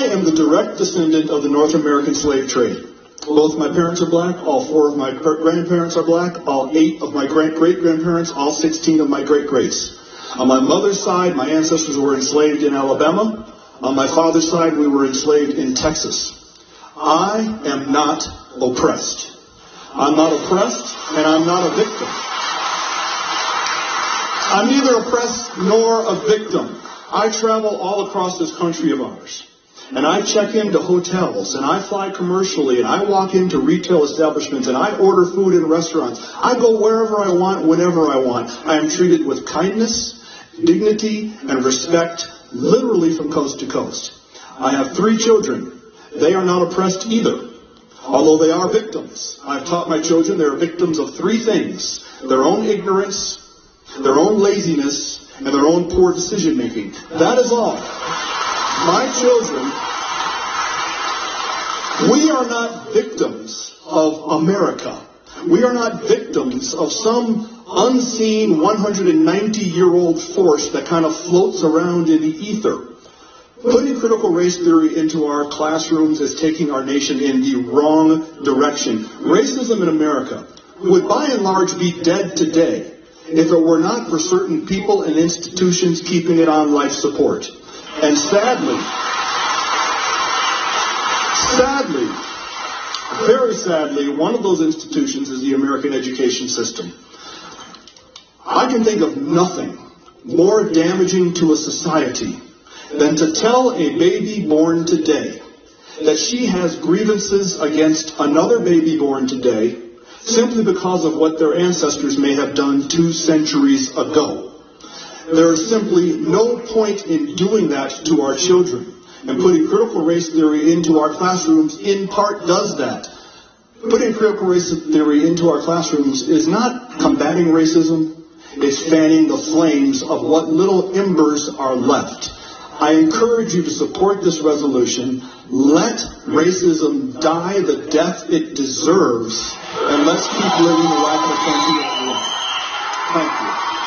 I am the direct descendant of the North American slave trade. Both my parents are black, all 4 of my grandparents are black, all 8 of my great-grandparents, all 16 of my great-greats. On my mother's side, my ancestors were enslaved in Alabama. On my father's side, we were enslaved in Texas. I am not oppressed. I'm not oppressed, and I'm not a victim. I'm neither oppressed nor a victim. I travel all across this country of ours. And I check into hotels, and I fly commercially, and I walk into retail establishments, and I order food in restaurants. I go wherever I want, whenever I want. I am treated with kindness, dignity, and respect, literally from coast to coast. I have 3 children. They are not oppressed either, although they are victims. I've taught my children they are victims of 3 things: their own ignorance, their own laziness, and their own poor decision making. That is all. My children, we are not victims of America. We are not victims of some unseen 190-year-old force that kind of floats around in the ether. Putting critical race theory into our classrooms is taking our nation in the wrong direction. Racism in America would by and large be dead today if it were not for certain people and institutions keeping it on life support. And sadly, very sadly, one of those institutions is the American education system. I can think of nothing more damaging to a society than to tell a baby born today that she has grievances against another baby born today simply because of what their ancestors may have done 2 centuries ago. There is simply no point in doing that to our children. And putting critical race theory into our classrooms in part does that. Putting critical race theory into our classrooms is not combating racism. It's fanning the flames of what little embers are left. I encourage you to support this resolution. Let racism die the death it deserves, and let's keep living the life of country that we want. Thank you.